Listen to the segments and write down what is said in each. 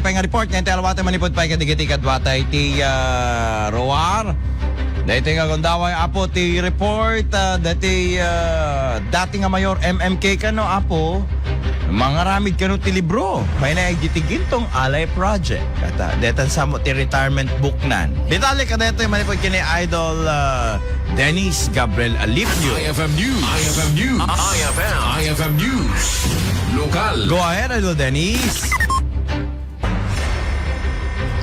pa nga report nga talawate manipod pa kadigiti kadwatay ti Roar. Dati nga gundaway apo ti report dati nga mayor MMK kano apo mga ramid kano ti libro. May naigitigi tong Alay Project. Kata detan sa mo ti retirement book nan. Detale ka dito manipod kini Idol Dennis Gabriel Alipio. IFM News. IFM News. IFM News. Lokal. Go ahead, Idol Dennis.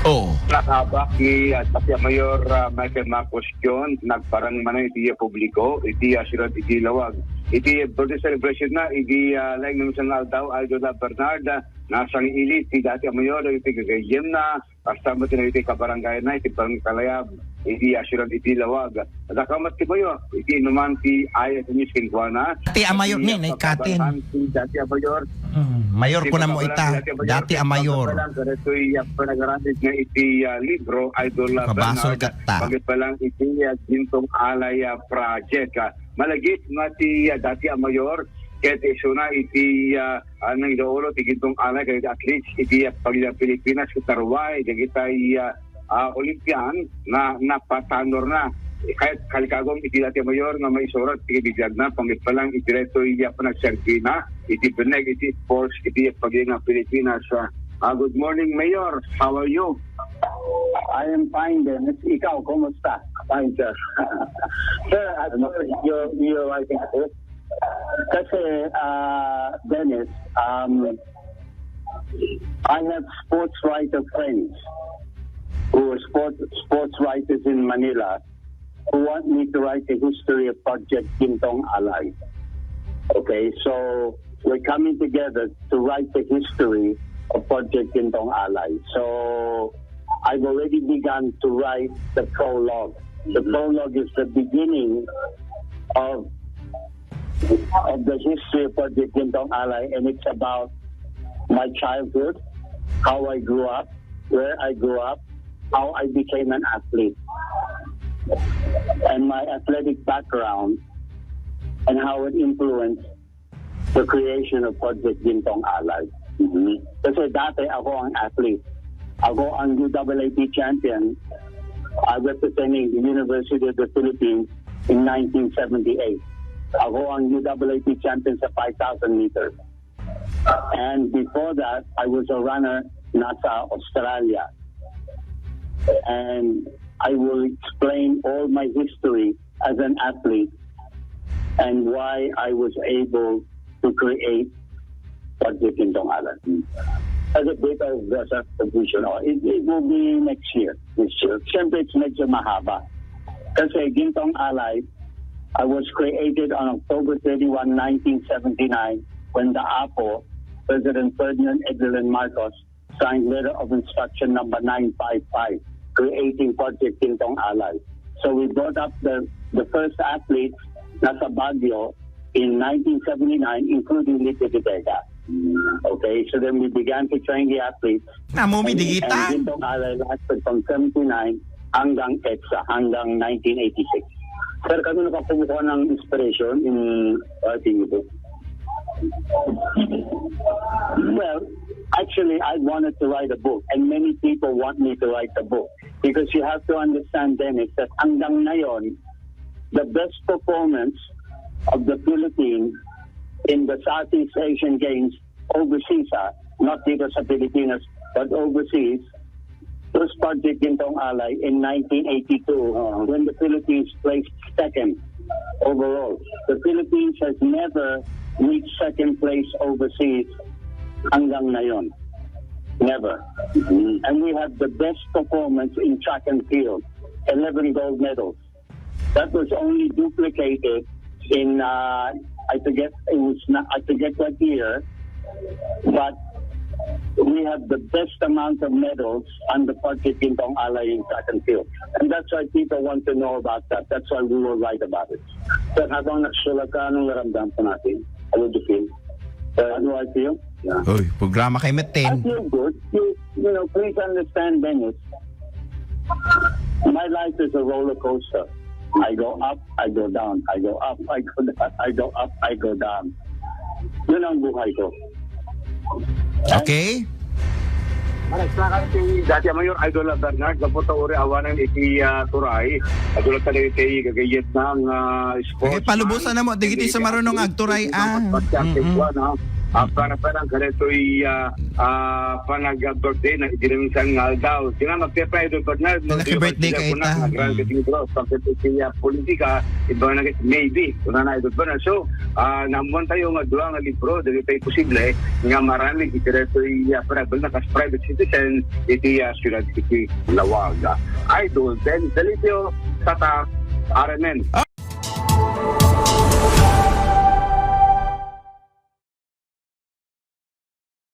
Oh. Nakabaki at Pasya Mayor Michael Marcos John nagparang manay iti publiko iti asirat iti lawag iti birthday celebration na iti laing naman sa ngaldaw Aldo Bernard nasang ilit iti dati Mayor iti gagayem na kasama iti iti kabarangay na iti pangkalayab iti asirat iti lawag at akamat ti Mayor iti naman ti ayat ni Skinkwana Dati Mayor ni katin. Dati Mayor Mayor ko na mo ita. Dati Mayor. Ito yung panagaramit na iti libro, Idol Kabasol Bernard. kata. Bagay pa lang iti Gintong Alay Project. Malagit nga ti dati Mayor, kaya iso na iti nang idoolo, ti Gintong Alay, kaya at least iti Pilipinas, katarway, kaya itay Olympian na napatanor na. Kahit kalikagong iti dati Mayor nga may surat iti biglag na pangit pa lang iti reto iya panagservi na iti beneg iti sports iti pagina Pilipinas. Good morning Mayor, how are you? I am fine, Dennis. Ikaw, kumusta? Fine sir. Sir, you're writing a book? Kasi, Dennis, I have sports writer friends who are sports writers in Manila who want me to write the history of Project Gintong Alay. Okay, so we're coming together to write the history of Project Gintong Alay. So I've already begun to write the prologue. The prologue is the beginning of the history of Project Gintong Alay, and it's about my childhood, how I grew up, where I grew up, how I became an athlete, and my athletic background, and how it influenced the creation of Project Gintong Alay. Kasi dati ako ang athlete. Ako ang UAAP champion representing the University of the Philippines in 1978. Ako ang UAAP champion sa 5,000 meters. And before that, I was a runner nasa Australia. And I will explain all my history as an athlete and why I was able to create Project Gintong Alay. As a bit of contribution, it will be next year. This year. Siyempre, it's medyo mahaba. Kasi Gintong Alay, I was created on October 31, 1979, when the APO, President Ferdinand Edelin Marcos, signed letter of instruction number 955. Creating Project Gintong Alay. So we brought up the first athletes nasa Baguio in 1979, including Lito Vitega. Okay, so then we began to train the athletes. Namumi And digitan. Gintong Alay lasted from 79 hanggang EDSA, hanggang 1986. Sir, kami nakapumukuha ng inspiration in writing the book. Well, actually, I wanted to write a book, and many people want me to write a book. Because you have to understand, Dennis, that hanggang ngayon, the best performance of the Philippines in the Southeast Asian Games overseas, not dito sa Pilipinas, but overseas, was Project Gintong Alay in 1982, when the Philippines placed second overall. The Philippines has never reached second place overseas hanggang ngayon. Never. And we have the best performance in track and field, 11 gold medals. That was only duplicated in I forget what year, but we have the best amount of medals on the Project Gintong Alay in track and field. And that's why people want to know about that. That's why we will write about it. So habang nagsulat ka, anong naramdaman po natin? How would you feel? How do I feel? Yeah. Uy, programa kay I Metin. feel good. You know, please understand, Dennis. My life is a roller coaster. I go up, I go down. I go up, I go down. I go up, I go down. Yun ang buhay ko. Okay? Nagsakan si dati Mayor Idol Bernard, kapot uri awanan iti Turay. Idol ka iti gagayet ng sports. Okay, palubusan na mo, digiti sa marunong agturay, Para parang ganito'y panag-birthday na idinaminsan nga daw. Sina magpapay Idol Bernard. Naki-birthday ka ita. Nag-birthday bro. Pagkatapos politika, iba na maybe. Kuna na Idol Bernard. So, namuan tayo nga doon nga libro, dahil tayo posible nga maraming itireto'y parabal na kas-private citizen iti syudad iti Lawag. Idol, then Delitio Tata RNN.